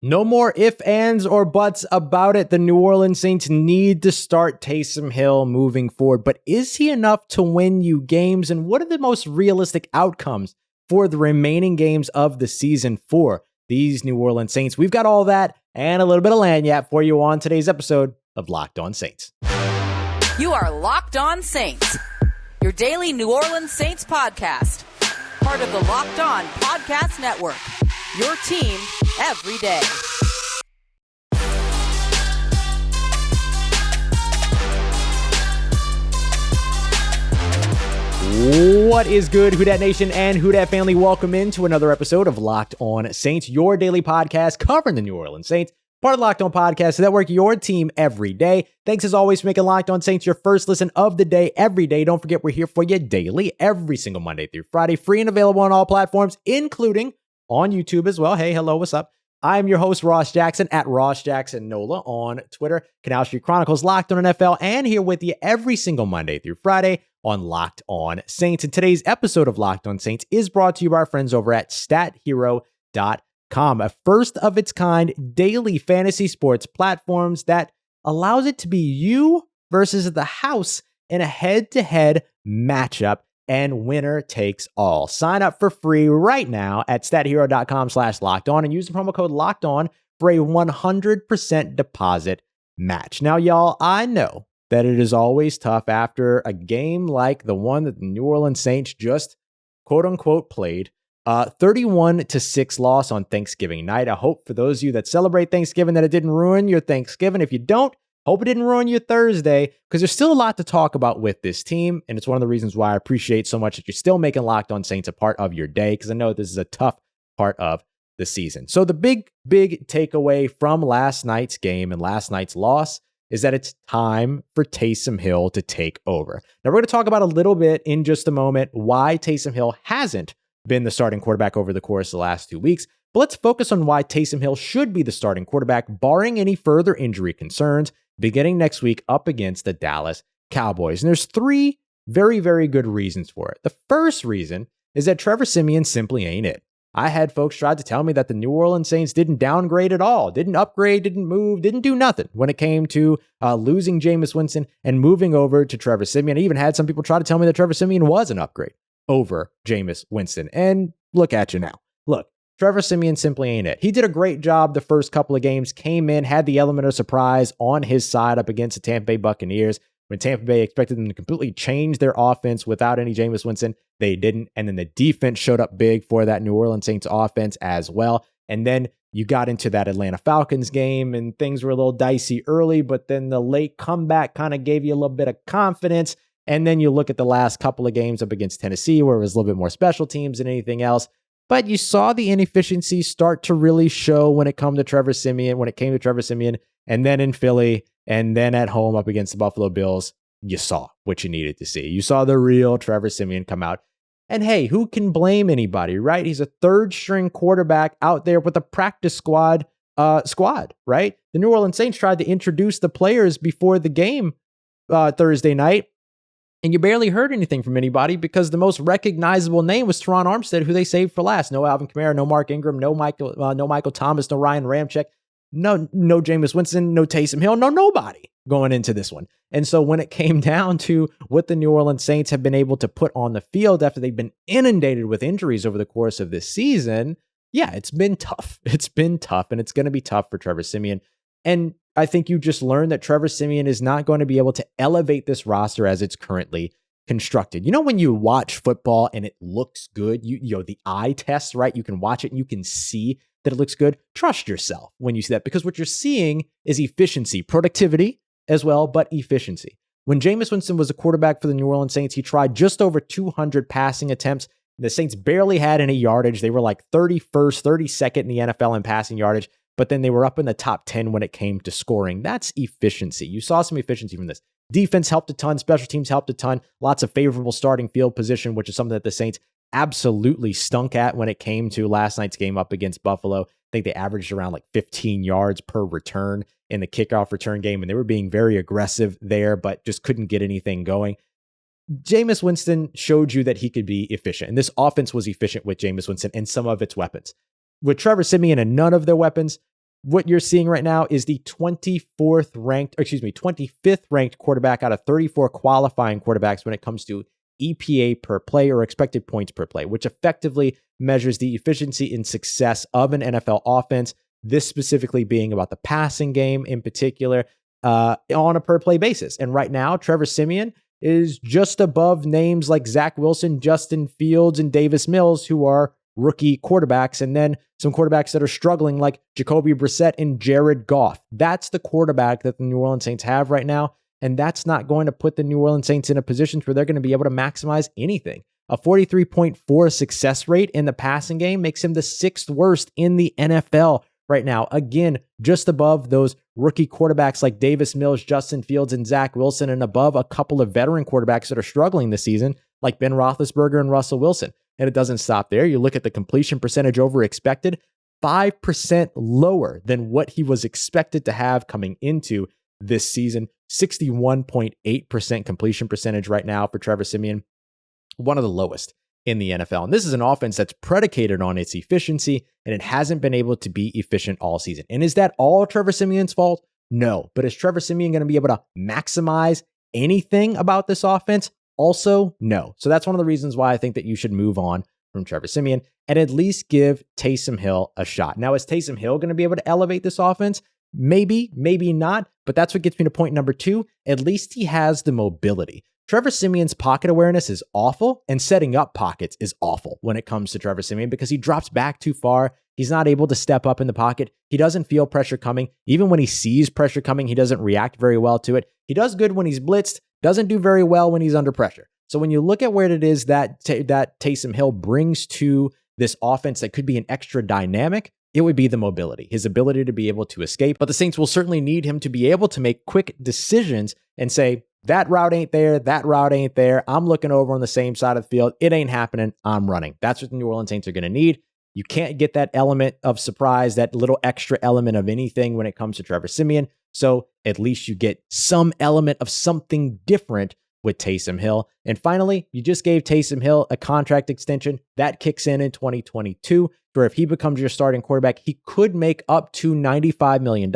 No more ifs, ands, or buts about it. The New Orleans Saints need to start Taysom Hill moving forward, but is he enough to win you games? And what are the most realistic outcomes for the remaining games of the season for these New Orleans Saints? We've got all that and a little bit of lagniappe for you on today's episode of Locked On Saints. You are Locked On Saints, your daily New Orleans Saints podcast, part of the Locked On Podcast Network, your team every day. What is good, Who Dat Nation and Who Dat family? Welcome into another episode of Locked On Saints, your daily podcast covering the New Orleans Saints, part of the Locked On Podcast Network, your team every day. Thanks as always for making Locked On Saints your first listen of the day every day. Don't forget, we're here for you daily, every single Monday through Friday, free and available on all platforms, including on YouTube as well. Hey, hello, what's up? I'm your host, Ross Jackson, at Ross Jackson Nola on Twitter, Canal Street Chronicles, Locked On NFL, and here with you every single Monday through Friday on Locked On Saints. And today's episode of Locked On Saints is brought to you by our friends over at StatHero.com, a first of its kind daily fantasy sports platforms that allows it to be you versus the house in a head-to-head matchup, and winner takes all. Sign up for free right now at stathero.com/lockedon and use the promo code LOCKEDON for a 100% deposit match. Now, y'all, I know that it is always tough after a game like the one that the New Orleans Saints just quote unquote played. 31-6 loss on Thanksgiving night. I hope for those of you that celebrate Thanksgiving that it didn't ruin your Thanksgiving. If you don't, hope it didn't ruin your Thursday, because there's still a lot to talk about with this team, and it's one of the reasons why I appreciate so much that you're still making Locked On Saints a part of your day, because I know this is a tough part of the season. So the big takeaway from last night's game and last night's loss is that it's time for Taysom Hill to take over. Now, we're going to talk about a little bit in just a moment why Taysom Hill hasn't been the starting quarterback over the course of the last 2 weeks, but let's focus on why Taysom Hill should be the starting quarterback, barring any further injury concerns, beginning next week up against the Dallas Cowboys. And there's three very, very good reasons for it. The first reason is that Trevor Siemian simply ain't it. I had folks try to tell me that the New Orleans Saints didn't downgrade at all, didn't upgrade, didn't move, didn't do nothing when it came to losing Jameis Winston and moving over to Trevor Siemian. I even had some people try to tell me that Trevor Siemian was an upgrade over Jameis Winston. And look at you now. Look, Trevor Siemian simply ain't it. He did a great job the first couple of games, came in, had the element of surprise on his side up against the Tampa Bay Buccaneers. When Tampa Bay expected them to completely change their offense without any Jameis Winston, they didn't. And then the defense showed up big for that New Orleans Saints offense as well. And then you got into that Atlanta Falcons game and things were a little dicey early, but then the late comeback kind of gave you a little bit of confidence. And then you look at the last couple of games up against Tennessee, where it was a little bit more special teams than anything else. But you saw the inefficiency start to really show when it came to Trevor Siemian, and then in Philly, and then at home up against the Buffalo Bills, you saw what you needed to see. You saw the real Trevor Siemian come out. And hey, who can blame anybody, right? He's a third string quarterback out there with a practice squad, right? The New Orleans Saints tried to introduce the players before the game Thursday night, and you barely heard anything from anybody because the most recognizable name was Teron Armstead, who they saved for last. No Alvin Kamara, no Mark Ingram, no Michael Thomas, no Ryan Ramczyk, no Jameis Winston, no Taysom Hill, no nobody going into this one. And so when it came down to what the New Orleans Saints have been able to put on the field after they've been inundated with injuries over the course of this season, yeah, it's been tough. It's been tough, and it's going to be tough for Trevor Siemian. And I think you just learned that Trevor Siemian is not going to be able to elevate this roster as it's currently constructed. You know, when you watch football and it looks good, you know, the eye test, right? You can watch it and you can see that it looks good. Trust yourself when you see that, because what you're seeing is efficiency, productivity as well, but efficiency. When Jameis Winston was a quarterback for the New Orleans Saints, he tried just over 200 passing attempts. The Saints barely had any yardage. They were like 31st, 32nd in the NFL in passing yardage, but then they were up in the top 10 when it came to scoring. That's efficiency. You saw some efficiency from this. Defense helped a ton. Special teams helped a ton. Lots of favorable starting field position, which is something that the Saints absolutely stunk at when it came to last night's game up against Buffalo. I think they averaged around like 15 yards per return in the kickoff return game, and they were being very aggressive there, but just couldn't get anything going. Jameis Winston showed you that he could be efficient, and this offense was efficient with Jameis Winston and some of its weapons. With Trevor Siemian and none of their weapons, what you're seeing right now is the 25th ranked quarterback out of 34 qualifying quarterbacks when it comes to EPA per play, or expected points per play, which effectively measures the efficiency and success of an NFL offense, this specifically being about the passing game in particular, on a per play basis. And right now, Trevor Siemian is just above names like Zach Wilson, Justin Fields, and Davis Mills, who are rookie quarterbacks, and then some quarterbacks that are struggling like Jacoby Brissett and Jared Goff. That's the quarterback that the New Orleans Saints have right now, and that's not going to put the New Orleans Saints in a position where they're going to be able to maximize anything. A 43.4 success rate in the passing game makes him the 6th worst in the NFL right now. Again, just above those rookie quarterbacks like Davis Mills, Justin Fields, and Zach Wilson, and above a couple of veteran quarterbacks that are struggling this season like Ben Roethlisberger and Russell Wilson. And it doesn't stop there. You look at the completion percentage over expected, 5% lower than what he was expected to have coming into this season. 61.8% completion percentage right now for Trevor Siemian, one of the lowest in the NFL. And this is an offense that's predicated on its efficiency, and it hasn't been able to be efficient all season. And is that all Trevor Siemian's fault? No. But is Trevor Siemian going to be able to maximize anything about this offense? Also, no. So that's one of the reasons why I think that you should move on from Trevor Siemian and at least give Taysom Hill a shot. Now, is Taysom Hill going to be able to elevate this offense? Maybe, maybe not. But that's what gets me to point number 2. At least he has the mobility. Trevor Siemian's pocket awareness is awful, and setting up pockets is awful when it comes to Trevor Siemian because he drops back too far. He's not able to step up in the pocket. He doesn't feel pressure coming. Even when he sees pressure coming, he doesn't react very well to it. He does good when he's blitzed, doesn't do very well when he's under pressure. So when you look at where it is that Taysom Hill brings to this offense that could be an extra dynamic, it would be the mobility, his ability to be able to escape. But the Saints will certainly need him to be able to make quick decisions and say, that route ain't there, that route ain't there. I'm looking over on the same side of the field. It ain't happening. I'm running. That's what the New Orleans Saints are going to need. You can't get that element of surprise, that little extra element of anything when it comes to Trevor Siemian. So at least you get some element of something different with Taysom Hill. And finally, you just gave Taysom Hill a contract extension that kicks in 2022, where if he becomes your starting quarterback, he could make up to $95 million.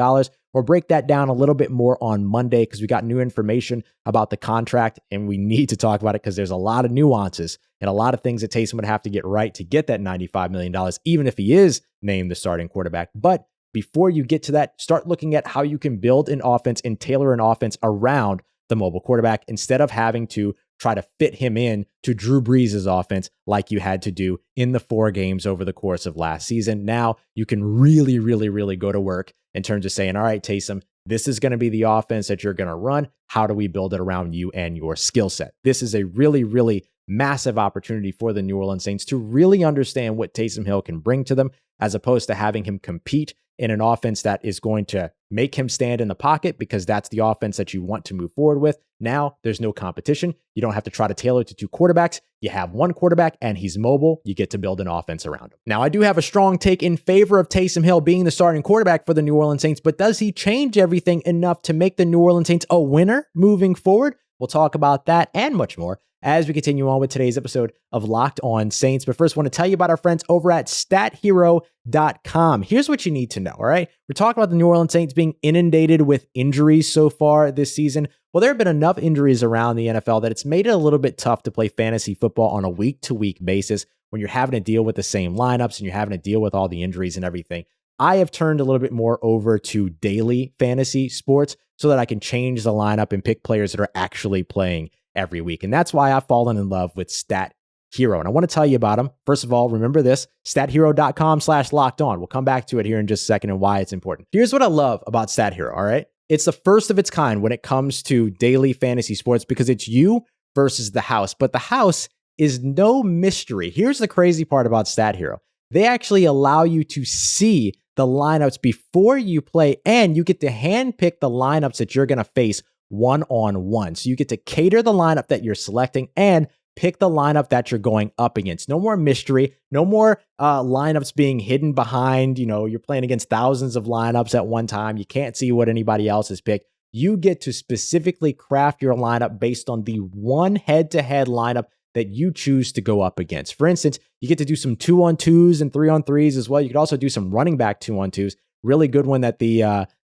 We'll break that down a little bit more on Monday because we got new information about the contract and we need to talk about it because there's a lot of nuances and a lot of things that Taysom would have to get right to get that $95 million, even if he is named the starting quarterback. But before you get to that, start looking at how you can build an offense and tailor an offense around the mobile quarterback instead of having to try to fit him in to Drew Brees' offense like you had to do in the 4 games over the course of last season. Now you can really, really, really go to work in terms of saying, all right, Taysom, this is going to be the offense that you're going to run. How do we build it around you and your skill set? This is a really, really massive opportunity for the New Orleans Saints to really understand what Taysom Hill can bring to them, as opposed to having him compete in an offense that is going to make him stand in the pocket because that's the offense that you want to move forward with. Now there's no competition. You don't have to try to tailor it to 2 quarterbacks. You have 1 quarterback and he's mobile. You get to build an offense around him. Now I do have a strong take in favor of Taysom Hill being the starting quarterback for the New Orleans Saints, but does he change everything enough to make the New Orleans Saints a winner moving forward? We'll talk about that and much more as we continue on with today's episode of Locked On Saints. But first, I want to tell you about our friends over at StatHero.com. Here's what you need to know, all right? We're talking about the New Orleans Saints being inundated with injuries so far this season. Well, there have been enough injuries around the NFL that it's made it a little bit tough to play fantasy football on a week-to-week basis when you're having to deal with the same lineups and you're having to deal with all the injuries and everything. I have turned a little bit more over to daily fantasy sports so that I can change the lineup and pick players that are actually playing every week. And that's why I've fallen in love with Stat Hero. And I want to tell you about them. First of all, remember this, stathero.com/lockedon. We'll come back to it here in just a second and why it's important. Here's what I love about Stat Hero, all right? It's the first of its kind when it comes to daily fantasy sports because it's you versus the house. But the house is no mystery. Here's the crazy part about Stat Hero. They actually allow you to see the lineups before you play, and you get to handpick the lineups that you're going to face one-on-one. So you get to cater the lineup that you're selecting and pick the lineup that you're going up against. No more mystery, no more lineups being hidden behind, you're playing against thousands of lineups at one time. You can't see what anybody else has picked. You get to specifically craft your lineup based on the one head-to-head lineup that you choose to go up against. For instance, you get to do some 2-on-2s and 3-on-3s as well. You could also do some running back 2-on-2s. really good one that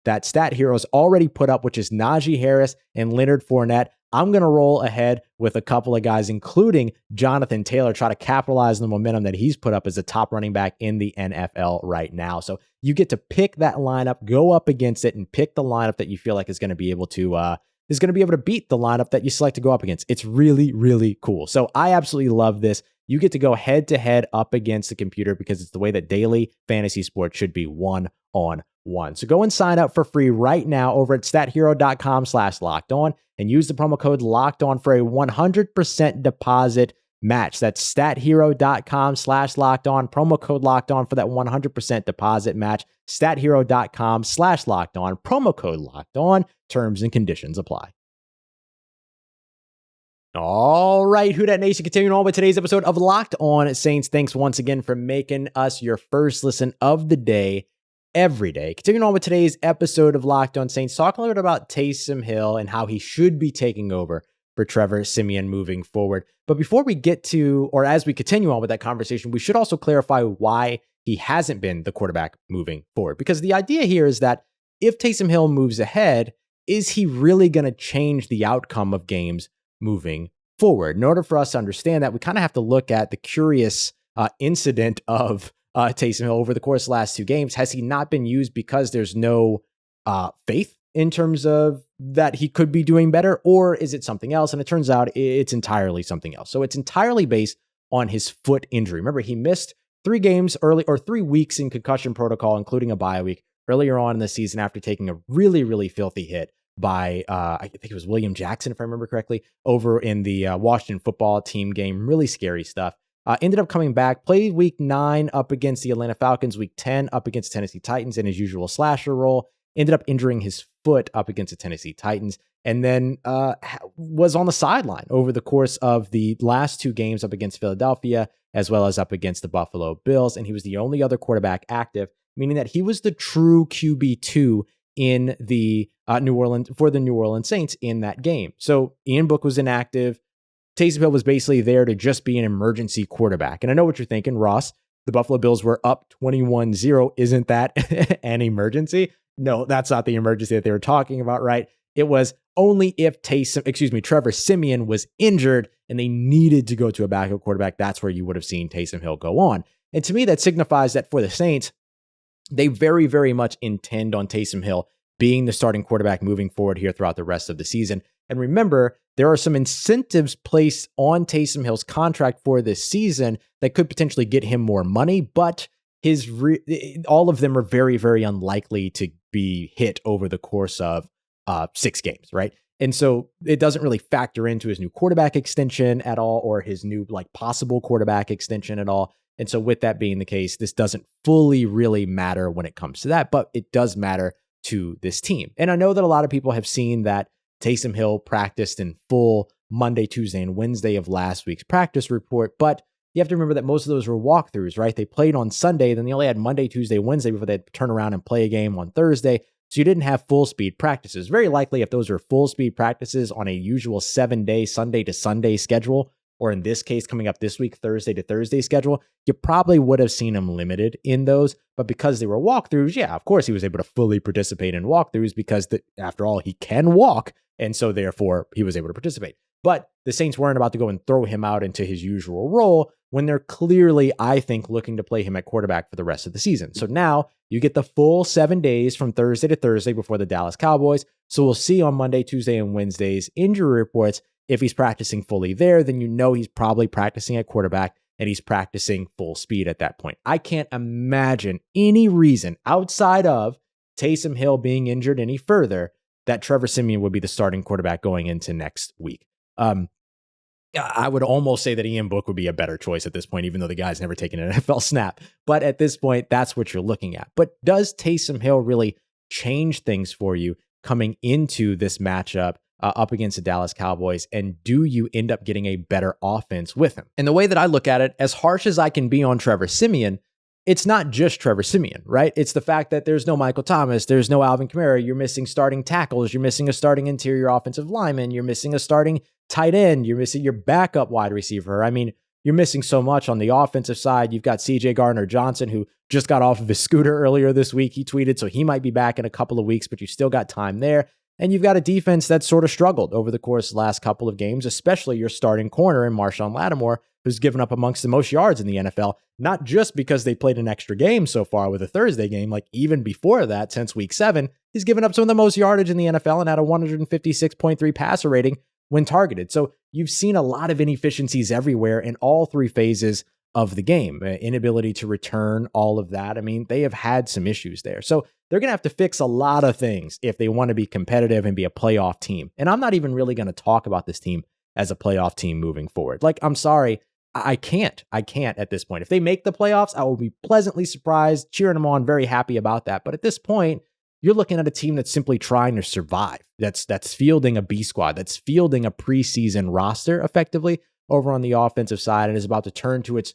that Stat Heroes already put up, which is Najee Harris and Leonard Fournette. I'm going to roll ahead with a couple of guys, including Jonathan Taylor, try to capitalize on the momentum that he's put up as the top running back in the NFL right now. So you get to pick that lineup, go up against it, and pick the lineup that you feel like is going to be able to beat the lineup that you select to go up against. It's really, really cool. So I absolutely love this. You get to go head to head up against the computer because it's the way that daily fantasy sports should be one-on-one. So go and sign up for free right now over at stathero.com/lockedon and use the promo code LOCKEDON for a 100% deposit match. That's stathero.com/lockedon, promo code LOCKEDON for that 100% deposit match. stathero.com/lockedon, promo code LOCKEDON. Terms and conditions apply. All right, Who Dat Nation, continuing on with today's episode of Locked On Saints. Thanks once again for making us your first listen of the day every day. Continuing on with today's episode of Locked On Saints, talking a little bit about Taysom Hill and how he should be taking over for Trevor Siemian moving forward. But before we get to, or as we continue on with that conversation, we should also clarify why he hasn't been the quarterback moving forward. Because the idea here is that if Taysom Hill moves ahead, is he really going to change the outcome of games moving forward? In order for us to understand that, we kind of have to look at the curious incident of Taysom Hill over the course of the last two games. Has he not been used because there's no faith in terms of that he could be doing better, or is it something else? And it turns out it's entirely something else. So it's entirely based on his foot injury. Remember, he missed 3 games early, or 3 weeks in concussion protocol, including a bye week earlier on in the season after taking a really, really filthy hit by, I think it was William Jackson, if I remember correctly, over in the Washington football team game. Really scary stuff. Ended up coming back, played week 9 up against the Atlanta Falcons, week 10 up against Tennessee Titans in his usual slasher role. Ended up injuring his foot up against the Tennessee Titans, and then was on the sideline over the course of the last 2 games up against Philadelphia, as well as up against the Buffalo Bills. And he was the only other quarterback active, meaning that he was the true QB2 in the New Orleans Saints in that game. So Ian Book was inactive. Taysom Hill was basically there to just be an emergency quarterback. And I know what you're thinking, Ross. The Buffalo Bills were up 21-0. Isn't that an emergency? No, that's not the emergency that they were talking about, right? It was only if Trevor Siemian was injured and they needed to go to a backup quarterback. That's where you would have seen Taysom Hill go on. And to me, that signifies that for the Saints, they very, very much intend on Taysom Hill being the starting quarterback moving forward here throughout the rest of the season. And remember, there are some incentives placed on Taysom Hill's contract for this season that could potentially get him more money, but all of them are very, very unlikely to be hit over the course of 6 games, right? And so it doesn't really factor into his new quarterback extension at all, or his new possible quarterback extension at all. And so with that being the case, this doesn't fully really matter when it comes to that, but it does matter to this team. And I know that a lot of people have seen that Taysom Hill practiced in full Monday, Tuesday, and Wednesday of last week's practice report, but you have to remember that most of those were walkthroughs, right? They played on Sunday, then they only had Monday, Tuesday, Wednesday before they'd turn around and play a game on Thursday. So you didn't have full speed practices. Very likely if those were full speed practices on a usual 7-day Sunday to Sunday schedule, or in this case, coming up this week, Thursday to Thursday schedule, you probably would have seen him limited in those. But because they were walkthroughs, yeah, of course he was able to fully participate in walkthroughs because after all, he can walk. And so therefore he was able to participate. But the Saints weren't about to go and throw him out into his usual role when they're clearly, I think, looking to play him at quarterback for the rest of the season. So now you get the full 7 days from Thursday to Thursday before the Dallas Cowboys. So we'll see on Monday, Tuesday, and Wednesday's injury reports. If he's practicing fully there, then you know he's probably practicing at quarterback and he's practicing full speed at that point. I can't imagine any reason outside of Taysom Hill being injured any further that Trevor Simeon would be the starting quarterback going into next week. I would almost say that Ian Book would be a better choice at this point, even though the guy's never taken an NFL snap. But at this point, that's what you're looking at. But does Taysom Hill really change things for you coming into this matchup up against the Dallas Cowboys? And do you end up getting a better offense with him? And the way that I look at it, as harsh as I can be on Trevor Siemian, it's not just Trevor Siemian, right? It's the fact that there's no Michael Thomas, there's no Alvin Kamara, you're missing starting tackles, you're missing a starting interior offensive lineman, you're missing a starting tight end, you're missing your backup wide receiver. I mean, you're missing so much on the offensive side. You've got CJ Gardner-Johnson, who just got off of his scooter earlier this week. He tweeted, so he might be back in a couple of weeks, but you still got time there. And you've got a defense that's sort of struggled over the course of the last couple of games, especially your starting corner in Marshawn Lattimore, who's given up amongst the most yards in the NFL, not just because they played an extra game so far with a Thursday game, like even before that, since week 7, he's given up some of the most yardage in the NFL and had a 156.3 passer rating when targeted. So you've seen a lot of inefficiencies everywhere in all three phases of the game, inability to return all of that. I mean, they have had some issues there. So they're going to have to fix a lot of things if they want to be competitive and be a playoff team. And I'm not even really going to talk about this team as a playoff team moving forward. Like, I'm sorry, I can't at this point. If they make the playoffs, I will be pleasantly surprised, cheering them on, very happy about that. But at this point, you're looking at a team that's simply trying to survive. That's fielding a B squad, that's fielding a preseason roster effectively over on the offensive side, and is about to turn to its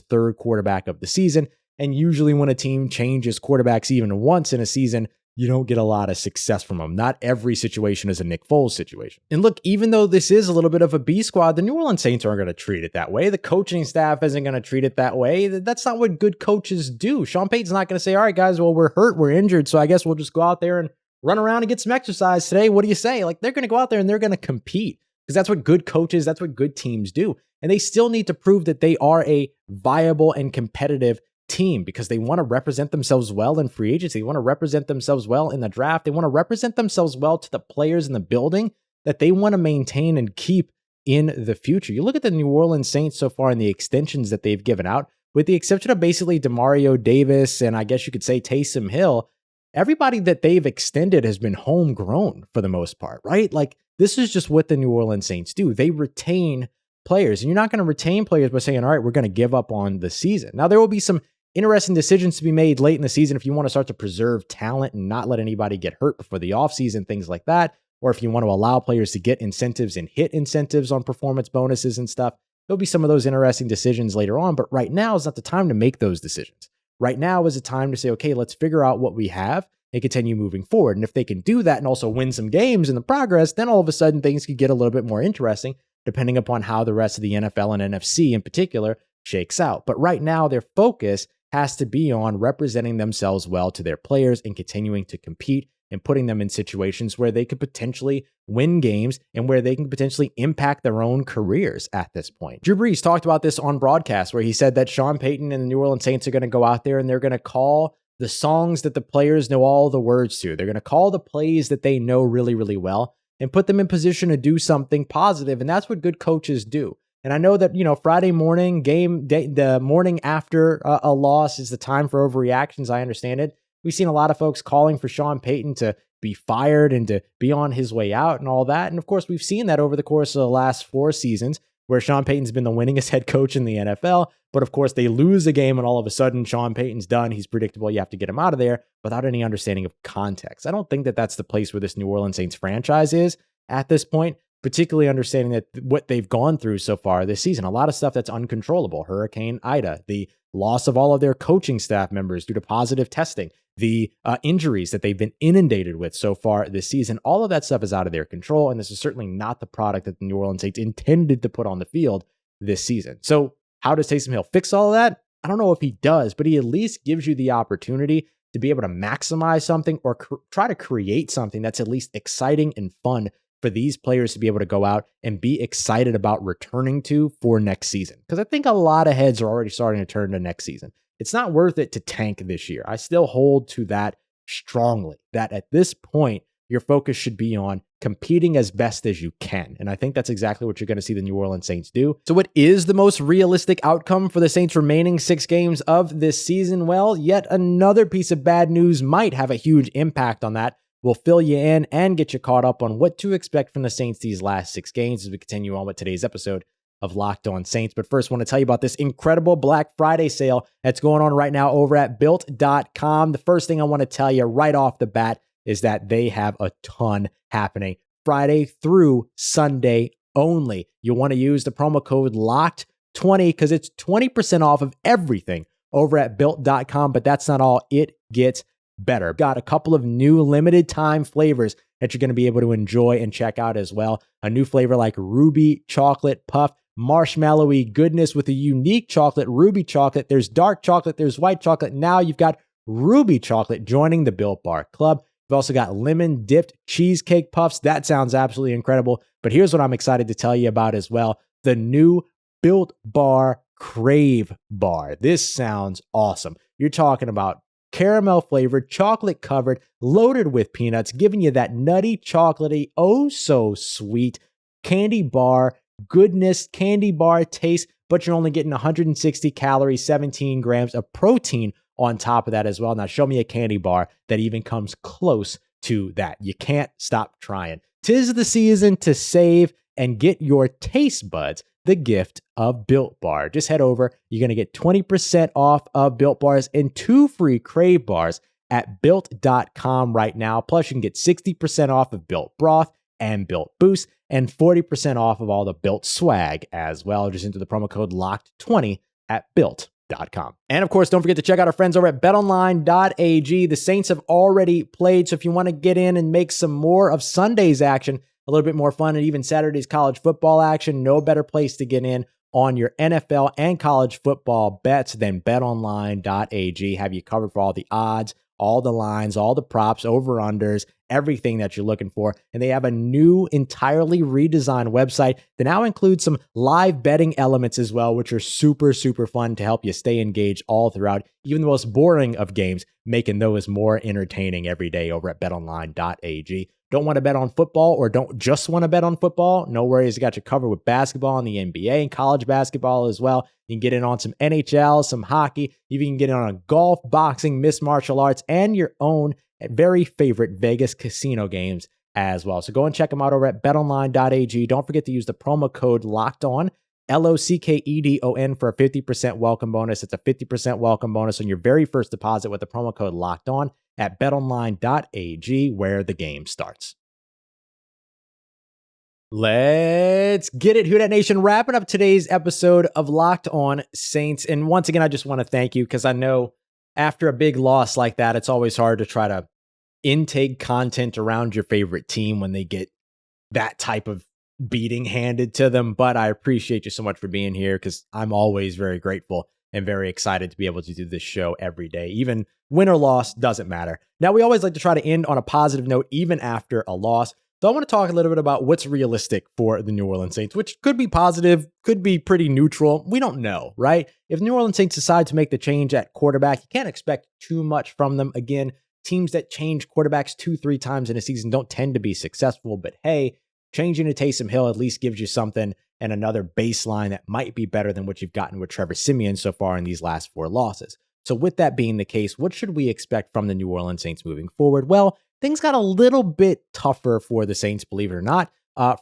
third quarterback of the season. And usually when a team changes quarterbacks even once in a season, you don't get a lot of success from them. Not every situation is a Nick Foles situation. And look, even though this is a little bit of a B squad, the New Orleans Saints aren't going to treat it that way. The coaching staff isn't going to treat it that way. That's not what good coaches do. Sean Payton's not going to say, all right, guys, well, we're hurt, we're injured, so I guess we'll just go out there and run around and get some exercise today. What do you say? Like, they're going to go out there and they're going to compete, because that's what good coaches, that's what good teams do. And they still need to prove that they are a viable and competitive team, because they want to represent themselves well in free agency. They want to represent themselves well in the draft. They want to represent themselves well to the players in the building that they want to maintain and keep in the future. You look at the New Orleans Saints so far and the extensions that they've given out, with the exception of basically Demario Davis and I guess you could say Taysom Hill, everybody that they've extended has been homegrown for the most part, right? Like, this is just what the New Orleans Saints do. They retain players, and you're not going to retain players by saying, all right, we're going to give up on the season. Now, there will be some interesting decisions to be made late in the season if you want to start to preserve talent and not let anybody get hurt before the offseason, things like that. Or if you want to allow players to get incentives and hit incentives on performance bonuses and stuff, there'll be some of those interesting decisions later on. But right now is not the time to make those decisions. Right now is a time to say, okay, let's figure out what we have and continue moving forward. And if they can do that and also win some games in the progress, then all of a sudden things could get a little bit more interesting, depending upon how the rest of the NFL and NFC in particular shakes out. But right now, their focus has to be on representing themselves well to their players and continuing to compete and putting them in situations where they could potentially win games and where they can potentially impact their own careers at this point. Drew Brees talked about this on broadcast, where he said that Sean Payton and the New Orleans Saints are going to go out there and they're going to call the songs that the players know all the words to. They're going to call the plays that they know really, really well and put them in position to do something positive. And that's what good coaches do. And I know that, Friday morning game day, the morning after a loss is the time for overreactions. I understand it. We've seen a lot of folks calling for Sean Payton to be fired and to be on his way out and all that. And of course, we've seen that over the course of the last 4 seasons, where Sean Payton's been the winningest head coach in the NFL. But of course, they lose a game and all of a sudden Sean Payton's done. He's predictable. You have to get him out of there without any understanding of context. I don't think that that's the place where this New Orleans Saints franchise is at this point, particularly understanding that what they've gone through so far this season, a lot of stuff that's uncontrollable. Hurricane Ida, the loss of all of their coaching staff members due to positive testing, the injuries that they've been inundated with so far this season, all of that stuff is out of their control. And this is certainly not the product that the New Orleans Saints intended to put on the field this season. So how does Taysom Hill fix all of that? I don't know if he does, but he at least gives you the opportunity to be able to maximize something or try to create something that's at least exciting and fun for these players to be able to go out and be excited about returning to for next season. Because I think a lot of heads are already starting to turn to next season. It's not worth it to tank this year. I still hold to that strongly, that at this point, your focus should be on competing as best as you can. And I think that's exactly what you're going to see the New Orleans Saints do. So what is the most realistic outcome for the Saints' remaining 6 games of this season? Well, yet another piece of bad news might have a huge impact on that. We'll fill you in and get you caught up on what to expect from the Saints these last 6 games as we continue on with today's episode of Locked On Saints. But first, I want to tell you about this incredible Black Friday sale that's going on right now over at Built.com. The first thing I want to tell you right off the bat is that they have a ton happening Friday through Sunday only. You want to use the promo code LOCKED20 because it's 20% off of everything over at Built.com. But that's not all. It gets better. Got a couple of new limited time flavors that you're going to be able to enjoy and check out as well. A new flavor like Ruby Chocolate Puff, marshmallowy goodness with a unique chocolate, Ruby Chocolate. There's dark chocolate, there's white chocolate. Now you've got Ruby Chocolate joining the Built Bar Club. We've also got lemon dipped cheesecake puffs. That sounds absolutely incredible. But here's what I'm excited to tell you about as well. The new Built Bar Crave Bar. This sounds awesome. You're talking about caramel flavored, chocolate covered, loaded with peanuts, giving you that nutty, chocolatey, oh so sweet candy bar goodness, candy bar taste, but you're only getting 160 calories, 17 grams of protein on top of that as well. Now show me a candy bar that even comes close to that. You can't stop trying. 'Tis the season to save and get your taste buds the gift of Built Bar. Just head over. You're going to get 20% off of Built Bars and 2 free Crave Bars at Built.com right now. Plus, you can get 60% off of Built Broth and Built Boost and 40% off of all the Built swag as well. Just enter the promo code LOCKED20 at Built.com. And of course, don't forget to check out our friends over at betonline.ag. The Saints have already played, so if you want to get in and make some more of Sunday's action a little bit more fun, and even Saturday's college football action, no better place to get in on your NFL and college football bets than betonline.ag. Have you covered for all the odds, all the lines, all the props, over-unders, everything that you're looking for. And they have a new, entirely redesigned website that now includes some live betting elements as well, which are super, super fun to help you stay engaged all throughout, even the most boring of games, making those more entertaining every day over at betonline.ag. Don't want to bet on football or don't just want to bet on football? No worries. You got you covered with basketball and the NBA and college basketball as well. You can get in on some NHL, some hockey. You can get in on golf, boxing, mixed martial arts, and your own very favorite Vegas casino games as well. So go and check them out over at betonline.ag. Don't forget to use the promo code LOCKEDON, LOCKEDON, for a 50% welcome bonus. It's a 50% welcome bonus on your very first deposit with the promo code LOCKEDON at betonline.ag, where the game starts. Let's get it, Who Dat Nation. Wrapping up today's episode of Locked On Saints. And once again, I just want to thank you, because I know after a big loss like that, it's always hard to try to intake content around your favorite team when they get that type of beating handed to them. But I appreciate you so much for being here, because I'm always very grateful and very excited to be able to do this show every day. Even win or loss, doesn't matter. Now, we always like to try to end on a positive note, even after a loss. So I want to talk a little bit about what's realistic for the New Orleans Saints, which could be positive, could be pretty neutral. We don't know, right? If New Orleans Saints decide to make the change at quarterback, you can't expect too much from them. Again, teams that change quarterbacks 2-3 times in a season don't tend to be successful. But hey, changing to Taysom Hill at least gives you something and another baseline that might be better than what you've gotten with Trevor Siemian so far in these last 4 losses. So with that being the case, what should we expect from the New Orleans Saints moving forward? Well, things got a little bit tougher for the Saints, believe it or not,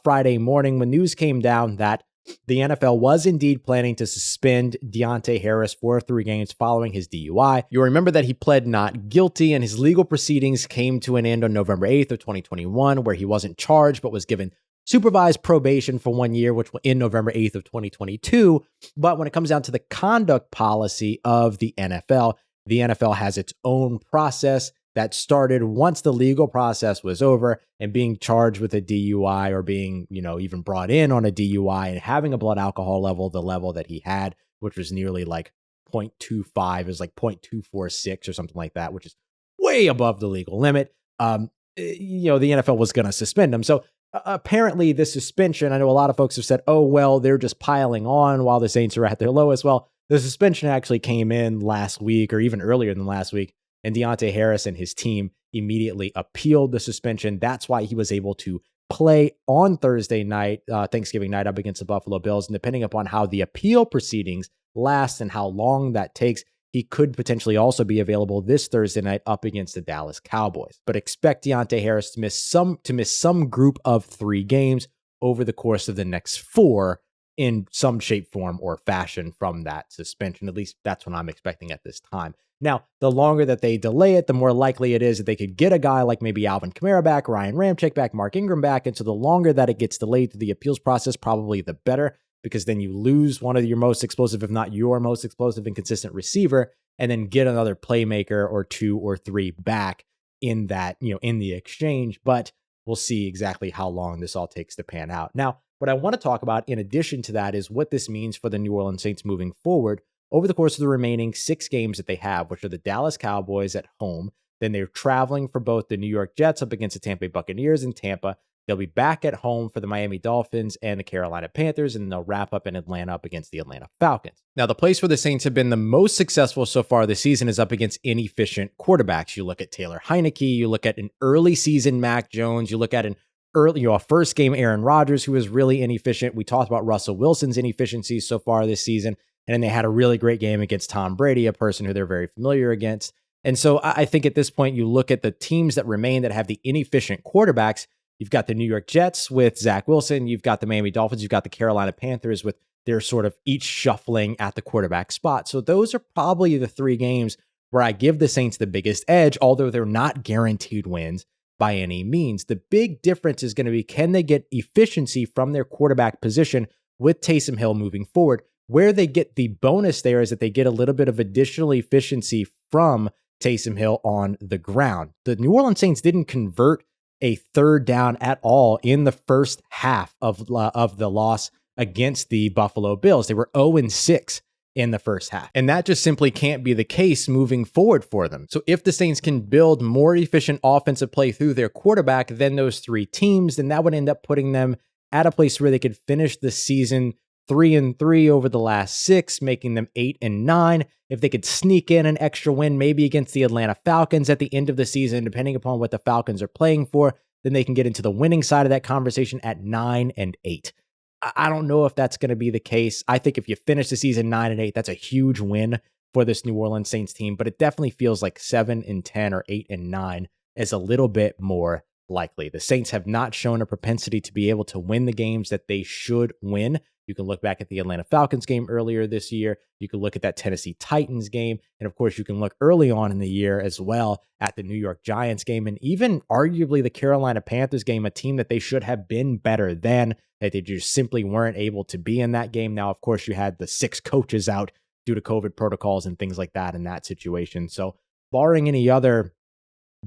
Friday morning when news came down that the NFL was indeed planning to suspend Deontay Harris for 3 games following his DUI. You'll remember that he pled not guilty, and his legal proceedings came to an end on November 8th of 2021, where he wasn't charged but was given supervised probation for 1 year, which will end November 8th of 2022. But when it comes down to the conduct policy of the NFL has its own process that started once the legal process was over, and being charged with a DUI or being, even brought in on a DUI and having a blood alcohol level, the level that he had, which was nearly like 0.25, it was like 0.246 or something like that, which is way above the legal limit. The NFL was going to suspend him. So apparently this suspension, I know a lot of folks have said, oh, well, they're just piling on while the Saints are at their lowest. Well, the suspension actually came in last week or even earlier than last week, and Deontay Harris and his team immediately appealed the suspension. That's why he was able to play on Thursday night, Thanksgiving night, up against the Buffalo Bills. And depending upon how the appeal proceedings last and how long that takes, he could potentially also be available this Thursday night up against the Dallas Cowboys. But expect Deontay Harris to miss some group of 3 games over the course of the next 4 in some shape, form, or fashion from that suspension. At least that's what I'm expecting at this time. Now, the longer that they delay it, the more likely it is that they could get a guy like maybe Alvin Kamara back, Ryan Ramczyk back, Mark Ingram back. And so the longer that it gets delayed through the appeals process, probably the better, because then you lose one of your most explosive, if not your most explosive and consistent receiver. and then get another playmaker or 2 or 3 back in that, in the exchange. But we'll see exactly how long this all takes to pan out. Now, what I want to talk about in addition to that is what this means for the New Orleans Saints moving forward over the course of the remaining 6 games that they have, which are the Dallas Cowboys at home. Then they're traveling for both the New York Jets up against the Tampa Bay Buccaneers in Tampa. They'll be back at home for the Miami Dolphins and the Carolina Panthers, and they'll wrap up in Atlanta up against the Atlanta Falcons. Now, the place where the Saints have been the most successful so far this season is up against inefficient quarterbacks. You look at Taylor Heineke, you look at an early season Mac Jones, you look at a first game Aaron Rodgers, who was really inefficient. We talked about Russell Wilson's inefficiencies so far this season, and then they had a really great game against Tom Brady, a person who they're very familiar against. And so I think at this point, you look at the teams that remain that have the inefficient quarterbacks. You've got the New York Jets with Zach Wilson. You've got the Miami Dolphins. You've got the Carolina Panthers with their sort of each shuffling at the quarterback spot. So those are probably the 3 games where I give the Saints the biggest edge, although they're not guaranteed wins by any means. The big difference is going to be, can they get efficiency from their quarterback position with Taysom Hill moving forward? Where they get the bonus there is that they get a little bit of additional efficiency from Taysom Hill on the ground. The New Orleans Saints didn't convert a 3rd down at all in the first half of the loss against the Buffalo Bills. They were 0-6 in the first half. And that just simply can't be the case moving forward for them. So if the Saints can build more efficient offensive play through their quarterback than those 3 teams, then that would end up putting them at a place where they could finish the season 3-3 over the last 6, making them 8-9. If they could sneak in an extra win, maybe against the Atlanta Falcons at the end of the season, depending upon what the Falcons are playing for, then they can get into the winning side of that conversation at 9-8. I don't know if that's going to be the case. I think if you finish the season 9-8, that's a huge win for this New Orleans Saints team, but it definitely feels like 7-10 or 8-9 is a little bit more likely. The Saints have not shown a propensity to be able to win the games that they should win. You can look back at the Atlanta Falcons game earlier this year. You can look at that Tennessee Titans game. And of course, you can look early on in the year as well at the New York Giants game and even arguably the Carolina Panthers game, a team that they should have been better than, that they just simply weren't able to be in that game. Now, of course, you had the 6 coaches out due to COVID protocols and things like that in that situation. So barring any other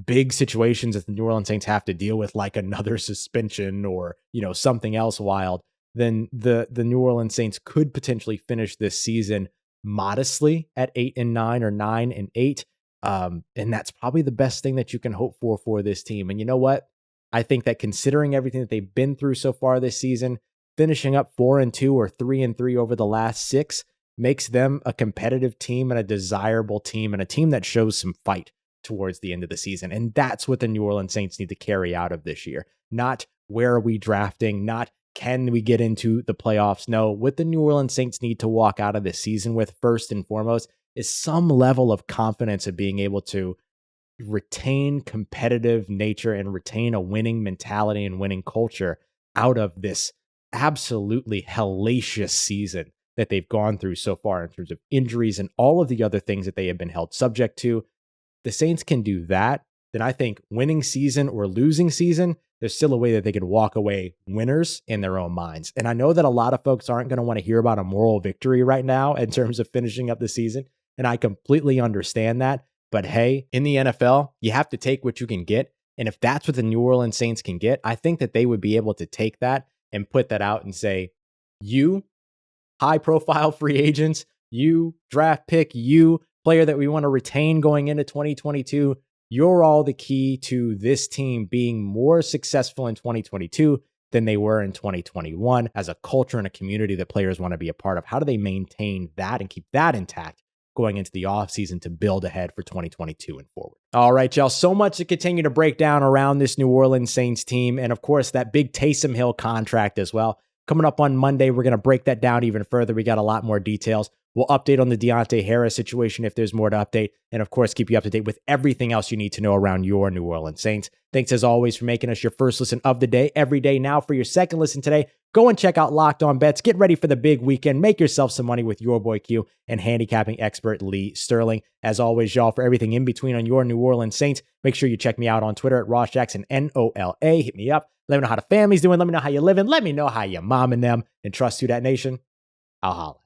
big situations that the New Orleans Saints have to deal with, like another suspension or, something else wild, then the New Orleans Saints could potentially finish this season modestly at 8-9 or 9-8. And that's probably the best thing that you can hope for this team. And you know what? I think that considering everything that they've been through so far this season, finishing up 4-2 or 3-3 over the last 6 makes them a competitive team and a desirable team and a team that shows some fight towards the end of the season. And that's what the New Orleans Saints need to carry out of this year. Not where are we drafting, not can we get into the playoffs? No, what the New Orleans Saints need to walk out of this season with first and foremost is some level of confidence of being able to retain competitive nature and retain a winning mentality and winning culture out of this absolutely hellacious season that they've gone through so far in terms of injuries and all of the other things that they have been held subject to. The Saints can do that, then I think winning season or losing season, there's still a way that they could walk away winners in their own minds. And I know that a lot of folks aren't going to want to hear about a moral victory right now in terms of finishing up the season. And I completely understand that. But hey, in the NFL, you have to take what you can get. And if that's what the New Orleans Saints can get, I think that they would be able to take that and put that out and say, you high profile free agents, you draft pick, you player that we want to retain going into 2022, you're all the key to this team being more successful in 2022 than they were in 2021 as a culture and a community that players want to be a part of. How do they maintain that and keep that intact going into the offseason to build ahead for 2022 and forward? All right, y'all, so much to continue to break down around this New Orleans Saints team. And of course, that big Taysom Hill contract as well. Coming up on Monday, we're going to break that down even further. We got a lot more details. We'll update on the Deontay Harris situation if there's more to update. And of course, keep you up to date with everything else you need to know around your New Orleans Saints. Thanks as always for making us your first listen of the day every day. Now for your second listen today, go and check out Locked On Bets. Get ready for the big weekend. Make yourself some money with your boy Q and handicapping expert Lee Sterling. As always, y'all, for everything in between on your New Orleans Saints, make sure you check me out on Twitter at Ross Jackson, NOLA. Hit me up. Let me know how the family's doing. Let me know how you're living. Let me know how your mom and them. And trust to that nation. I'll holla.